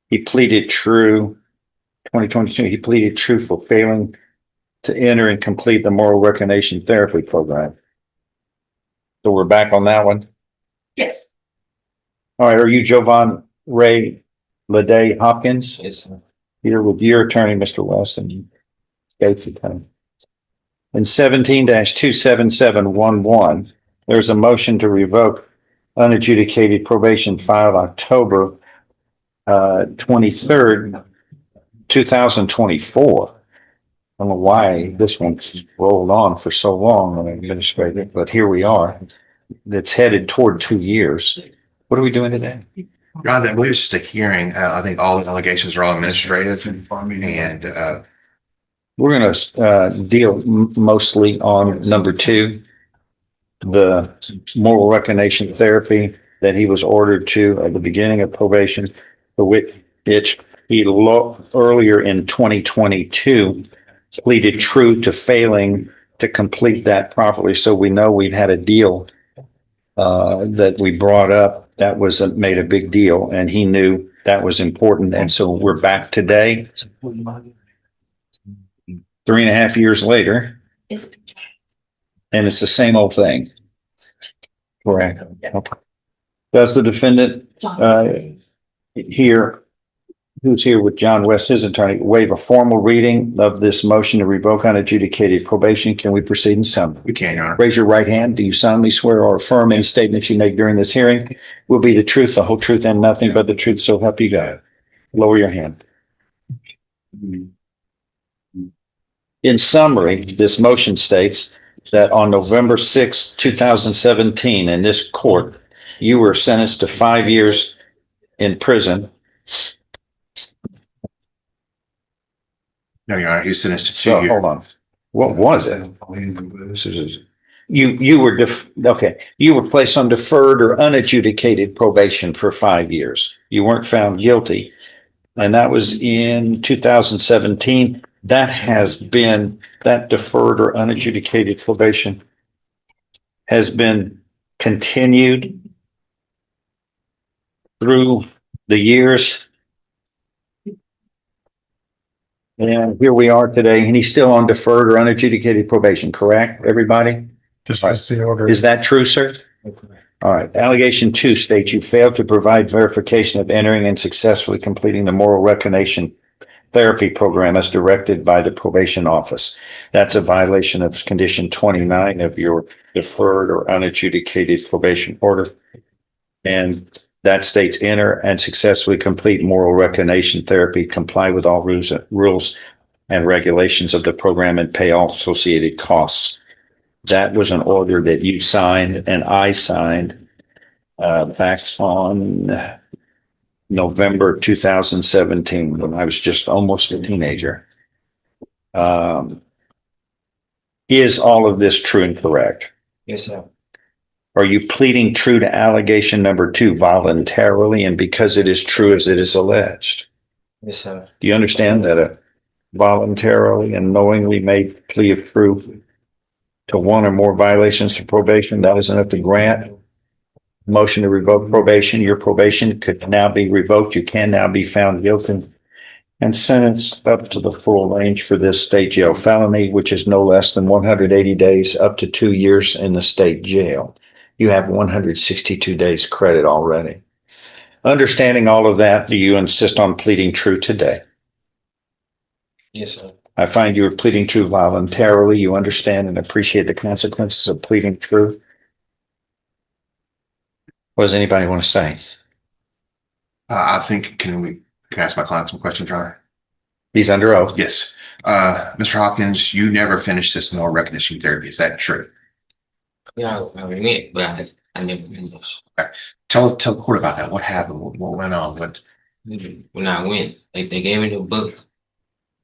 He pleaded true, 2022, he pleaded true for failing to enter and complete the moral recognition therapy program. So we're back on that one. Yes. All right, are you Jovan Ray Lede Hopkins? Yes, sir. Here with your attorney, Mr. Weston. State's attorney. In 17-27711, there's a motion to revoke unadjudicated probation filed October 23rd, 2024. I don't know why this one's rolled on for so long on the administrative, but here we are. That's headed toward 2 years. What are we doing today? God, I believe it's just a hearing. I think all the allegations are all administrative, and We're going to deal mostly on number 2, the moral recognition therapy that he was ordered to at the beginning of probation, for which he earlier in 2022 pleaded true to failing to complete that properly. So we know we've had a deal that we brought up that was made a big deal, and he knew that was important. And so we're back today, 3.5 years later, and it's the same old thing. Correct. Okay. Does the defendant here, who's here with John West, his attorney, waive a formal reading of this motion to revoke unadjudicated probation? Can we proceed in summary? we can, Your Honor. Raise your right hand. Do you solemnly swear or affirm any statements you make during this hearing will be the truth, the whole truth, and nothing but the truth, so help you God? Lower your hand. In summary, this motion states that on November 6, 2017, in this court, you were sentenced to 5 years in prison. No, Your Honor, he's sentenced to 2 So years. hold on. What was it? This is you were you were placed on deferred or unadjudicated probation for 5 years. You weren't found guilty, and that was in 2017. That deferred or unadjudicated probation has been continued through the years. And here we are today, and he's still on deferred or unadjudicated probation, correct, everybody? This was the order. Is that true, sir? All right. Allegation 2 states you failed to provide verification of entering and successfully completing the moral recognition therapy program as directed by the probation office. That's a violation of condition 29 of your deferred or unadjudicated probation order. And that states enter and successfully complete moral recognition therapy, comply with all rules and regulations of the program, and pay all associated costs. That was an order that you signed and I signed back on November 2017, when I was just almost a teenager. Is all of this true and correct? Yes, sir. Are you pleading true to allegation number 2 voluntarily and because it is true as it is alleged? Yes, sir. Do you understand that a voluntarily and knowingly made plea of proof to one or more violations of probation, that is enough to grant motion to revoke probation? Your probation could now be revoked. You can now be found guilty and sentenced up to the full range for this state jail felony, which is no less than 180 days up to 2 years in the state jail. You have 162 days credit already. Understanding all of that, do you insist on pleading true today? Yes, sir. I find you are pleading true voluntarily. You understand and appreciate the consequences of pleading true. What does anybody want to say? I think, can I ask my client some questions, Your Honor? He's under oath. Yes. Mr. Hopkins, you never finished this moral recognition therapy. Is that true? Yeah, I went, but I never finished. Tell the court about that. What happened? What went on? When I went, they gave me the book.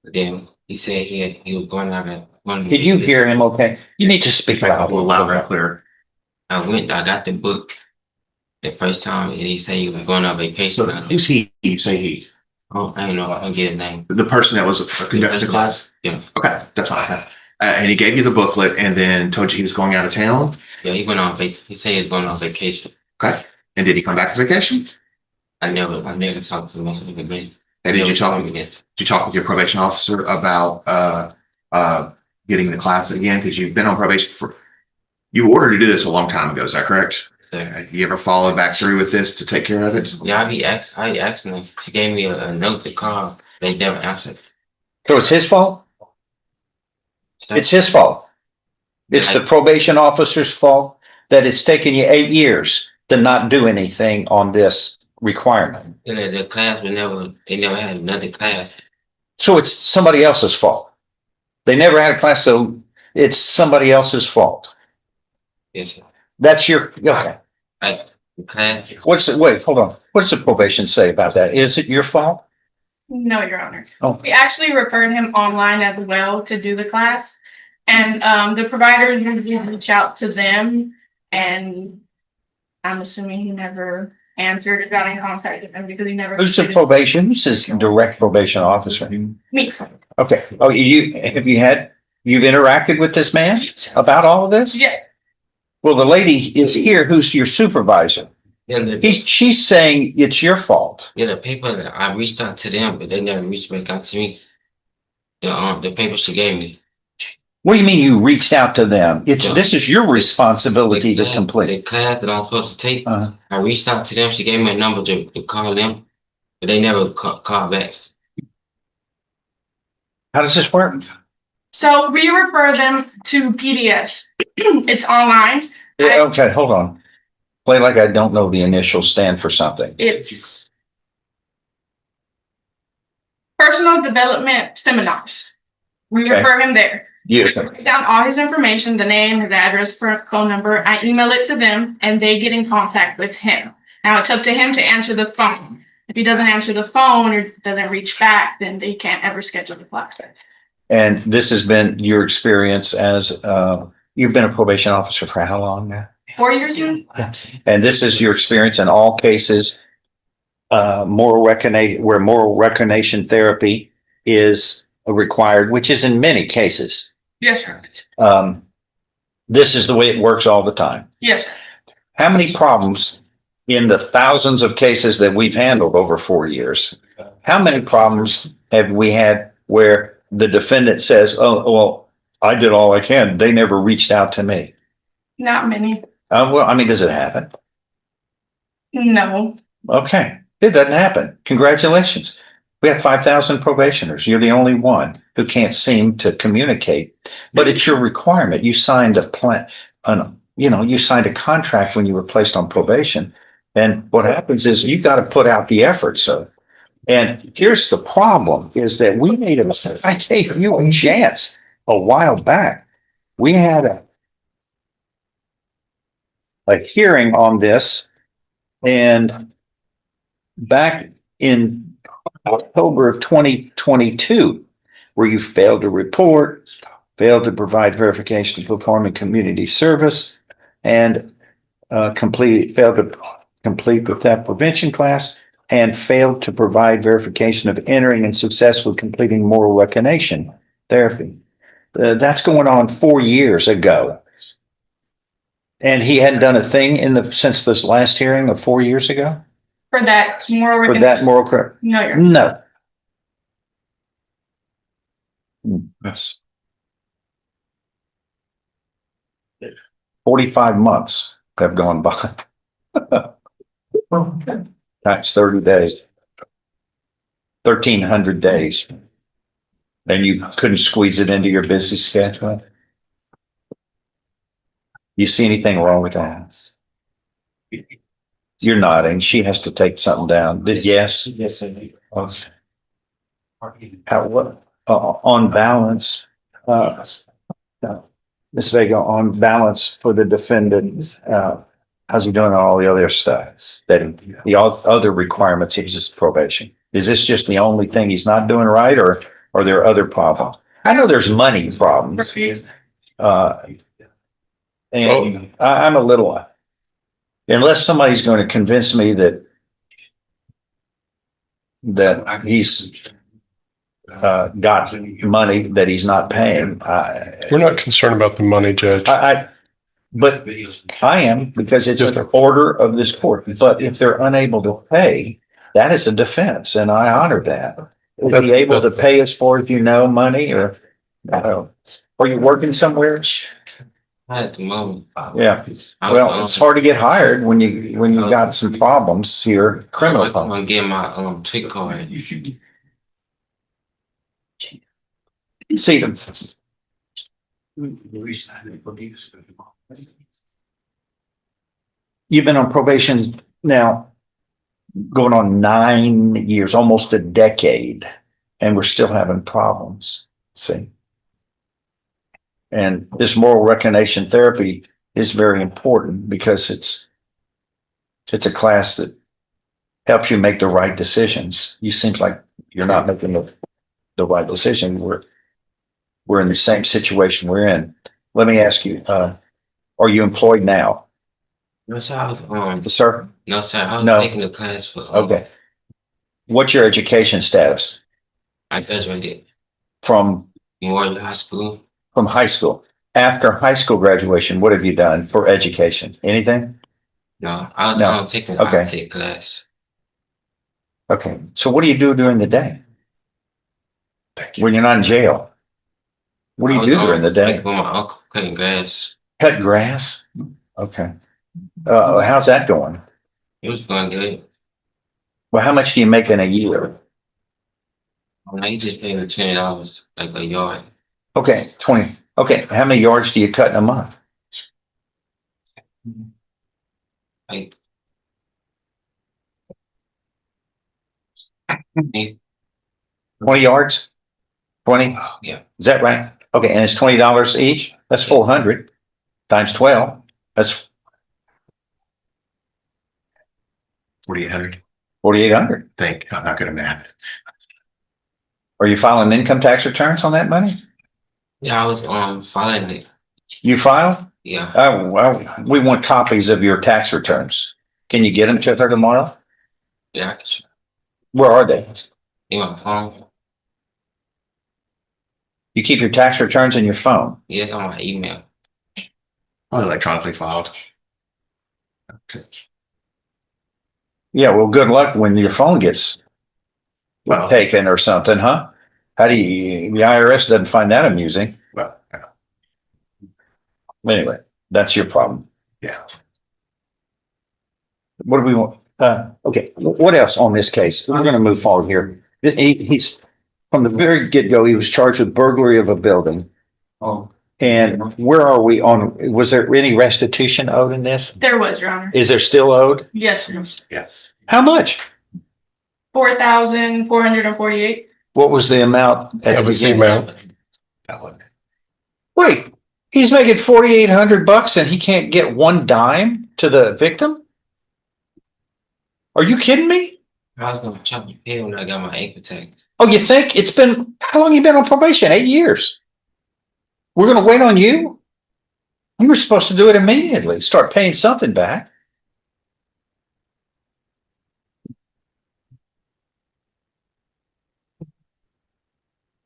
Then he said he was going out of. Did you hear him okay? You need to speak A loud. little louder and clearer. I went, I got the book the first time, and he said he was going on vacation. So who's he? You say he. I don't know. I don't get his name. The person that was conducting the class? Yeah. Okay, that's all I have. And he gave you the booklet and then told you he was going out of town? Yeah, he went on he said he was going on vacation. Okay. And did he come back from vacation? I never talked to him again. And did you talk with your probation officer about, getting the class again? Because you've been on probation you ordered to do this a long time ago, is that correct? So, You ever followed back through with this to take care of it? yeah, I be asking her. She gave me a note to call. They never answered. So it's his fault? It's his fault. It's the probation officer's fault that it's taken you 8 years to not do anything on this requirement. The class they never had another class. So it's somebody else's fault. They never had a class, so it's somebody else's fault. Yes, sir. That's your, okay. Like the class. Wait, hold on. What does the probation say about that? Is it your fault? No, Your Honor. Oh. We actually referred him online as well to do the class. And the providers usually reach out to them, and I'm assuming he never answered or got in contact with them because he never. Who's the probation? Who's his direct probation officer? Me. Okay. Oh, you've interacted with this man about all of this? Yeah. Well, the lady is here who's your supervisor. Yeah, She's saying it's your fault. the paper that I reached out to them, but they never reached back out to me. The paper she gave me. What do you mean you reached out to them? This is your responsibility to complete. The class that I'm supposed to take, Uh-huh. I reached out to them. She gave me a number to call them, but they never called back. How does this work? So we refer them to PDS. It's online. Okay, hold on. Play like I don't know the initials stand for something. It's personal development seminars. We Okay. refer him there. Yeah. Write down all his information, the name, his address, phone number. I email it to them and they get in contact with him. Now it's up to him to answer the phone. If he doesn't answer the phone or doesn't reach back, then they can't ever schedule the class. And this has been your experience as, you've been a probation officer for how long now? 4 years now? And this is your experience in all cases, where moral recognition therapy is required, which is in many cases. Yes, sir. This is the way it works all the time. Yes, sir. How many problems in the thousands of cases that we've handled over 4 years? How many problems have we had where the defendant says, oh, well, I did all I can. They never reached out to me. Not many. Well, I mean, does it happen? No. Okay. It doesn't happen. Congratulations. We have 5,000 probationers. You're the only one who can't seem to communicate, but it's your requirement. You signed a plan, you signed a contract when you were placed on probation. And what happens is you got to put out the effort. So, and here's the problem is that we made a mistake. I gave you a chance a while back. We had a hearing on this, and back in October of 2022, where you failed to report, failed to provide verification of performing community service, and failed to complete the theft prevention class, and failed to provide verification of entering and successfully completing moral recognition therapy. That's going on 4 years ago. And he hadn't done a thing since this last hearing of 4 years ago? For that moral For that moral correct? No, you're No. That's 45 months have gone by. Times 30 days. 1,300 days. And you couldn't squeeze it into your busy schedule? You see anything wrong with that? You're nodding. She has to take something down. Yes? Yes, I do. On balance, Ms. Vega, on balance for the defendant, how's he doing on all the other stuff? The other requirements, he's just probation. Is this just the only thing he's not doing right, or are there other problems? I know there's money problems. And I'm a little, unless somebody's going to convince me that he's got money that he's not paying. We're not concerned about the money, Judge. But I am, because it's an order of this court. But if they're unable to pay, That is a defense, and I honor that. Is That- he able to pay as far as you know money, or are you working somewhere? Not at the moment. Yeah. Well, it's hard to get hired when you got some problems here, criminal I'm problems. gonna get my trick card. See them. You've been on probation now going on 9 years, almost a decade, and we're still having problems. See? And this moral recognition therapy is very important because it's a class that helps you make the right decisions. You seems like you're not making the right decision. We're in the same situation we're in. Let me ask you, are you employed now? No, sir. I was Sir? no, sir. I was No. taking the class for Okay. What's your education status I graduated from Memorial High School. high school? After high school graduation, what have you done for education? Anything? No, I was No. taking Okay. an IT class. Okay. So what do you do during the day when you're not in jail? What do you do during the day? Like with my uncle cutting grass. Cut grass? Okay. How's that going? It was going good. Well, how much do you make in a year? He just paid me $20 like a yard. Okay, 20. Okay. How many yards do you cut in a month? Like 20 yards? 20? yeah. Is that right? Okay. And it's $20 each? That's 400 times 12. That's 4,800. 4,800. Think, I'm not good at math. Are you filing income tax returns on that money? Yeah, I was filing it. You file? Yeah. Oh, well, we want copies of your tax returns. Can you get them to her tomorrow? Yeah, I can Where are they? in my phone. You keep your tax returns in your phone. Yes, on my email. Probably electronically filed. Okay. Yeah, well, good luck when your phone gets Well, taken or something, huh? How do you, the IRS doesn't find that amusing. well, Anyway, that's your problem. yeah. What do we want? Okay, what else on this case? We're gonna move forward here. He's, from the very get-go, he was charged with burglary of a building. Oh. And where are we on, was there any restitution owed in this? There was, Your Honor. Is there still owed? Yes, sir. Yes. How much? 4,448. What was the amount at the That was the beginning? amount. That one. Wait, he's making $4,800 and he can't get one dime to the victim? Are you kidding me? I was gonna chop your pay when I got my ankle tagged. Oh, you think it's been, how long you been on probation? 8 years. We're gonna wait on you? You were supposed to do it immediately, start paying something back.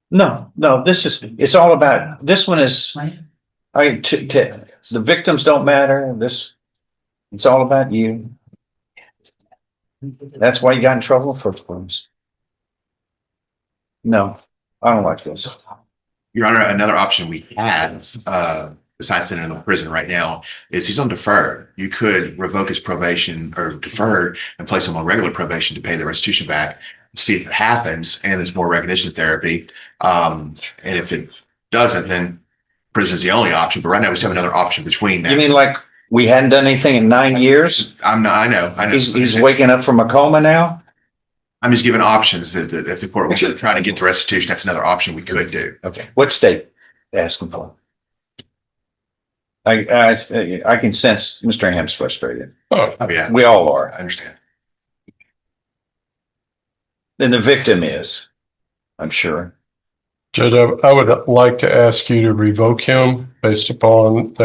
No, it's all about, this one is, the victims don't matter, it's all about you. That's why you got in trouble in the first place. No, I don't like this. Your Honor, another option we have, besides sending him to prison right now, is he's on deferred. You could revoke his probation or deferred and place him on regular probation to pay the restitution back, see if it happens, and there's more recognition therapy. And if it doesn't, then prison is the only option. But right now we have another option between that. You mean like we hadn't done anything in 9 years? I know. He's waking up from a coma now? I'm just giving options that if the court was trying to get the restitution, that's another option we could do. Okay, what state asking for? I can sense Mr. Ham's frustrated. Oh, Oh, yeah, We all are. I understand. And the victim is, I'm sure. Judge, I would like to ask you to revoke him based upon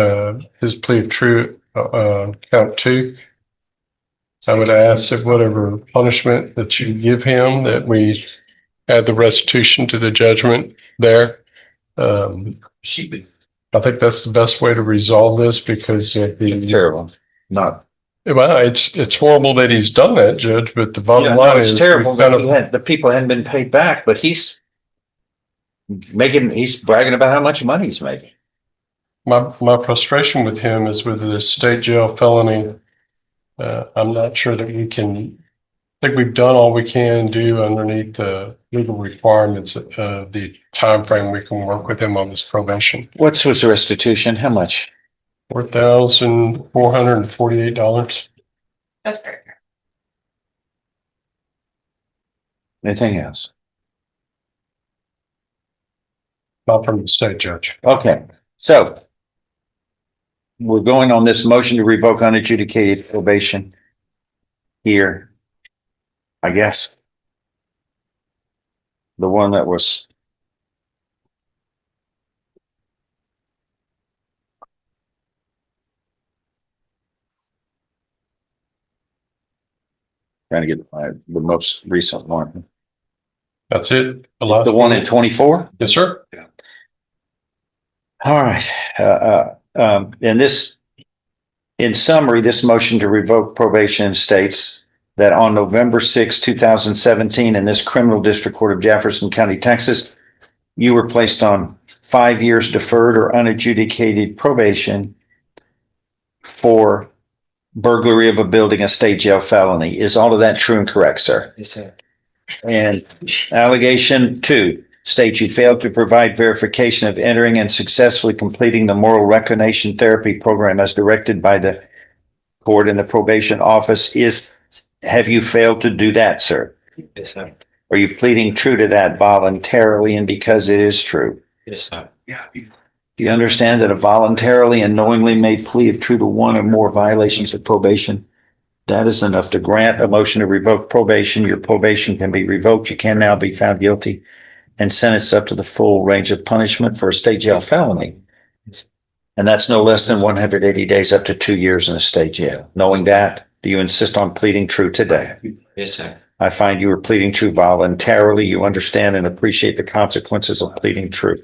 his plea of true count 2. I would ask that whatever punishment that you give him, that we add the restitution to the judgment there. I think that's the best way to resolve this because of the Terrible. Not, Well, it's horrible that he's done that, Judge, but the bottom line is. It's terrible kind that of- the people hadn't been paid back, but he's bragging about how much money he's making. My frustration with him is with the state jail felony. I'm not sure that I think we've done all we can do underneath the legal requirements of the time frame we can work with him on this probation. What's his restitution? How much? $4,448. That's great. Anything else? Not from the state judge. Okay, so we're going on this motion to revoke unadjudicated probation here. I guess the one that was trying to get the most recent one. That's it. The one in 24? Yes, sir. All right. In summary, this motion to revoke probation states that on November 6, 2017, in this criminal district court of Jefferson County, Texas, you were placed on 5 years deferred or unadjudicated probation for burglary of a building, a state jail felony. Is all of that true and correct, sir? Yes, sir. And allegation 2 states you failed to provide verification of entering and successfully completing the moral reclamation therapy program as directed by the court in the probation office. Have you failed to do that, sir? Yes, sir. Are you pleading true to that voluntarily and because it is true? Yes, sir. Do you understand that a voluntarily and knowingly made plea of true to one or more violations of probation, that is enough to grant a motion to revoke probation? Your probation can be revoked. You can now be found guilty and sentenced up to the full range of punishment for a state jail felony. And that's no less than 180 days up to 2 years in a state jail. Knowing that, do you insist on pleading true today? Yes, sir. I find you are pleading true voluntarily. You understand and appreciate the consequences of pleading true.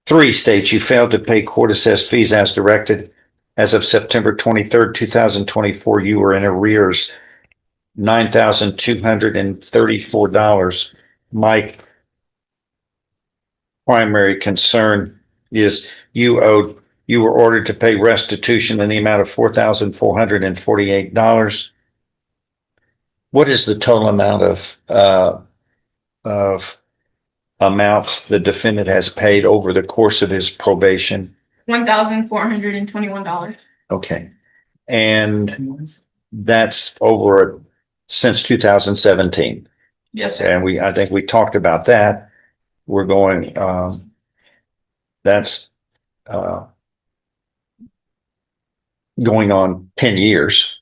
3 states you failed to pay court-assessed fees as directed. As of September 23rd, 2024, you were in arrears $9,234. My primary concern is you were ordered to pay restitution in the amount of $4,448. What is the total amount of amounts the defendant has paid over the course of his probation? $1,421. Okay. And that's over since 2017. Yes, sir. And I think we talked about that. We're going, that's going on 10 years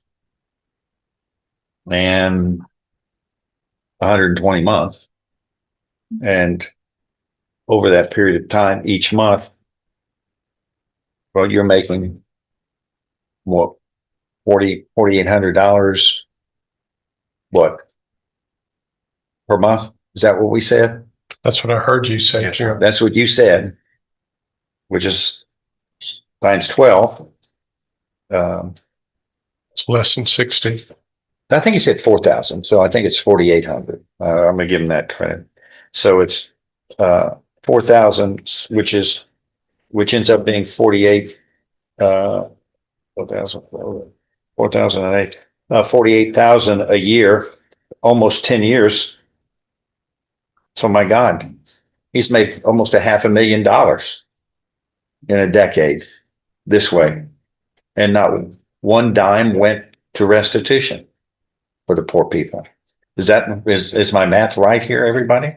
and 120 months. And over that period of time, each month, well, you're making what, $4,800, what, per month? Is that what we said? That's what I heard you say, Yes, Jim. That's what you said, which is times 12. It's less than 60. I think he said 4,000, so I think it's 4,800. I'm gonna give him that credit. So it's 4,000, which ends up being 48, 4,008, 48,000 a year, almost 10 years. So my God, he's made almost $500,000 in a decade this way. And not one dime went to restitution for the poor people. Is my math right here, everybody?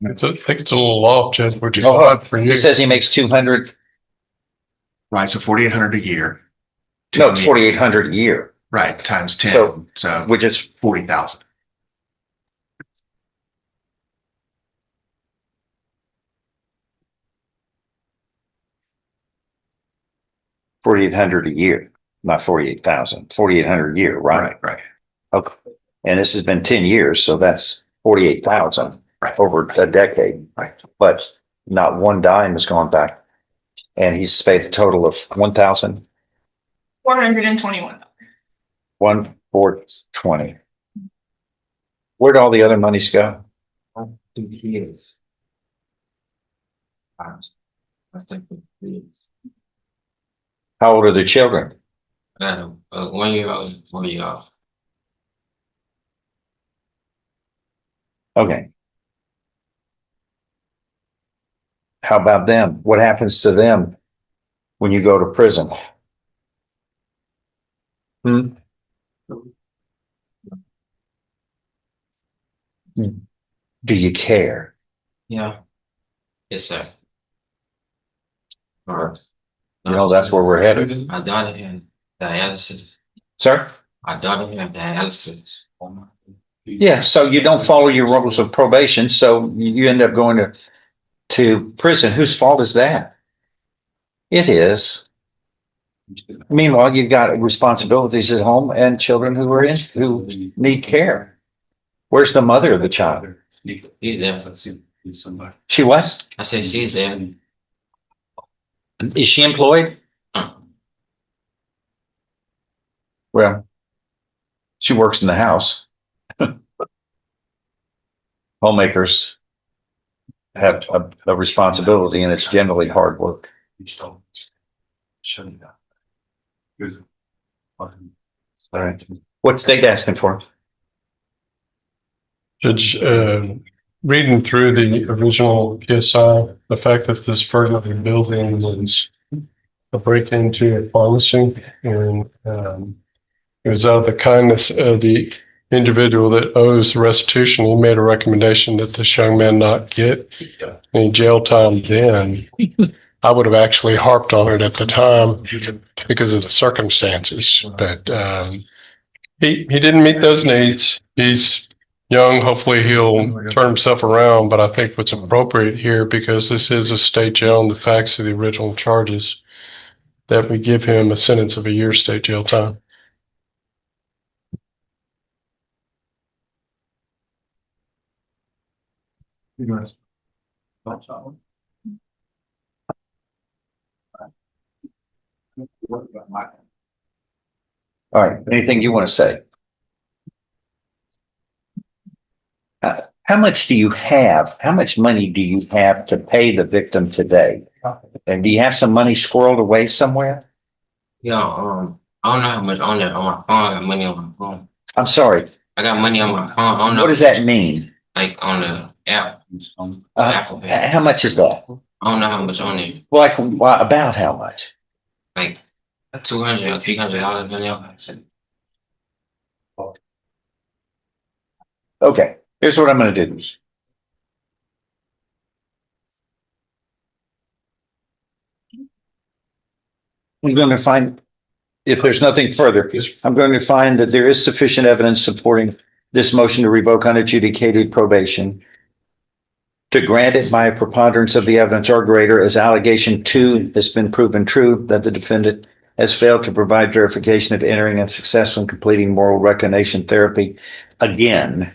I think it's a little off, Judge, which is odd for you. He says he makes 200. Right, so 4,800 a year. No, it's 4,800 a year, Right, times 10, So- so which is 40,000. $4,800 a year, not 48,000, 4,800 a year, right? Right. Okay. And this has been 10 years, so that's 48,000 Right. over a decade. Right. But not one dime has gone back. And he's paid a total of 1,000. $421. 1,420. Where'd all the other monies go? 2 kids. I think for kids. How old are the children? I got a 1 year old, 4 year old. Okay. How about them? What happens to them when you go to prison? Hmm? Do you care? Yeah. Yes, sir. All right. You know, that's where we're headed. My daughter had dialysis. Sir? My daughter had dialysis. Yeah, so you don't follow your rules of probation, so you end up going to prison. Whose fault is that? It is. Meanwhile, you've got responsibilities at home and children who need care. Where's the mother of the child? She's there. She what? I said she's there. Is she employed? Well, she works in the house. Homemakers have a responsibility, and it's generally hard work. All right. What's state asking for? Judge, reading through the original PSI, the fact that this burglary building was a break into a pharmacy, and it was out of the kindness of the individual that owes the restitution. He made a recommendation that this young man not get any jail time then. I would have actually harped on it at the time because of the circumstances, but he didn't meet those needs. He's young. Hopefully he'll turn himself around, but I think what's appropriate here, because this is a state jail and the facts of the original charges, that we give him a sentence of a year's state jail time. All right, anything you want to say? How much do you have? How much money do you have to pay the victim today? And do you have some money squirreled away somewhere? Yeah, I don't know how much on there on my phone. I got money on my phone. I'm sorry, I got money on my phone. I don't know. what does that mean? Like on the app. Apple Pay. How much is that? I don't know how much on it. Well, about how much? Like $200 or $300 on there. Okay, here's what I'm going to do. I'm going to find, if there's nothing further, I'm going to find that there is sufficient evidence supporting this motion to revoke unadjudicated probation, to grant it by a preponderance of the evidence or greater, as allegation 2 has been proven true, that the defendant has failed to provide verification of entering and successfully completing moral recognition therapy again.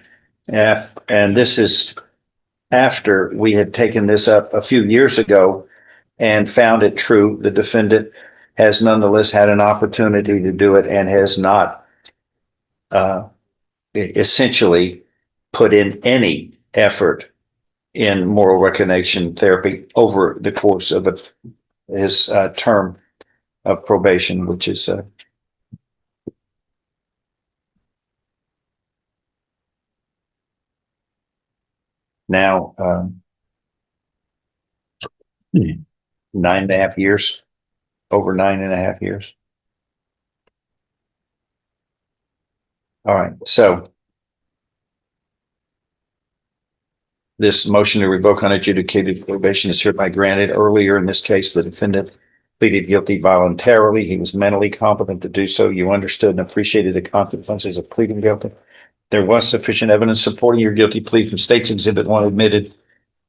And this is after we had taken this up a few years ago and found it true. The defendant has nonetheless had an opportunity to do it and has not essentially put in any effort in moral recognition therapy over the course of his term of probation, which is now 9.5 years, over 9.5 years. All right, so this motion to revoke unadjudicated probation is hereby granted. Earlier in this case, the defendant pleaded guilty voluntarily. He was mentally competent to do so. You understood and appreciated the consequences of pleading guilty. There was sufficient evidence supporting your guilty plea from State's Exhibit 1 admitted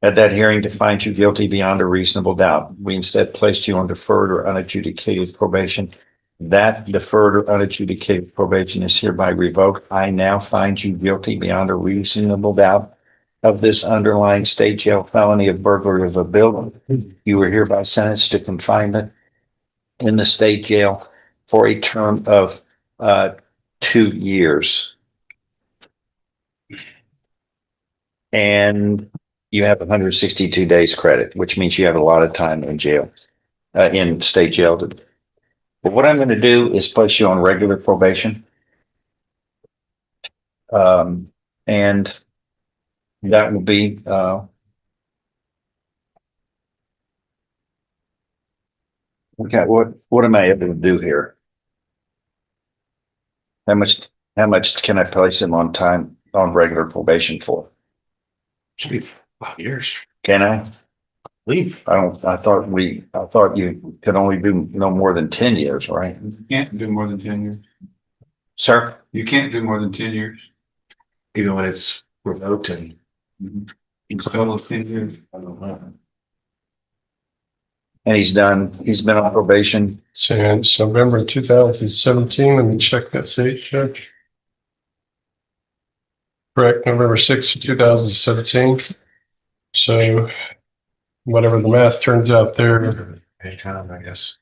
at that hearing to find you guilty beyond a reasonable doubt. We instead placed you on deferred or unadjudicated probation. That deferred or unadjudicated probation is hereby revoked. I now find you guilty beyond a reasonable doubt of this underlying state jail felony of burglary of a building. You were hereby sentenced to confinement in the state jail for a term of 2 years. And you have 162 days credit, which means you have a lot of time in jail, in state jail. But what I'm going to do is place you on regular probation. And that will be, okay, what am I able to do here? How much can I place him on time, on regular probation for? Should be 5 years. Can I? Leave. I thought you could only do no more than 10 years, right? You can't do more than 10 years. Sir? You can't do more than 10 years. Even when it's revoked and It's total of 10 years. And he's been on probation. Since November 2017, let me check that date, Judge. Correct, November 6th, 2017. So whatever the math turns out there, anytime, I guess.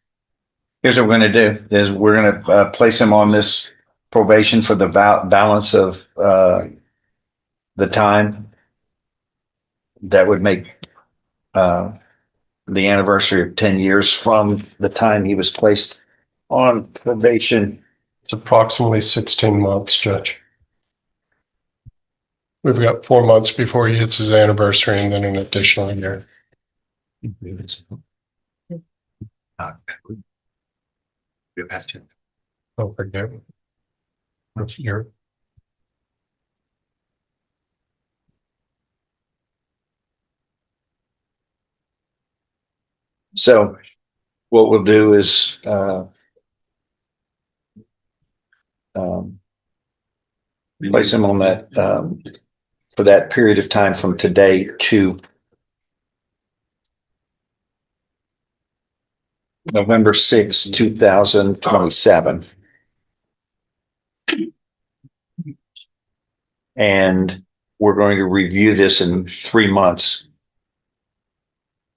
Here's what we're going to do is we're going to place him on this probation for the balance of the time that would make the anniversary of 10 years from the time he was placed on probation. it's approximately 16 months, Judge. We've got 4 months before he hits his anniversary and then an additional year. We're past 10. Don't forget. You're So what we'll do is place him on that for that period of time from today to November 6th, 2027. And we're going to review this in 3 months.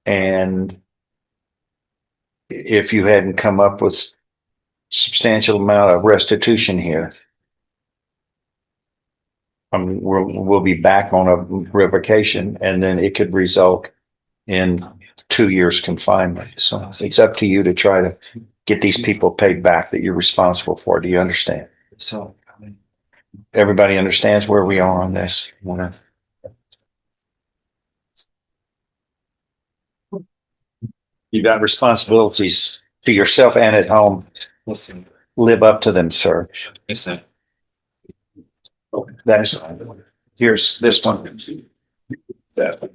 And if you hadn't come up with substantial amount of restitution here, we'll be back on a revocation, and then it could result in 2 years confinement. So it's up to you to try to get these people paid back that you're responsible for. Do you understand? So, Everybody understands where we are on this. You got responsibilities to yourself and at home. Listen, Live up to them, sir. yes, sir. Here's this one. That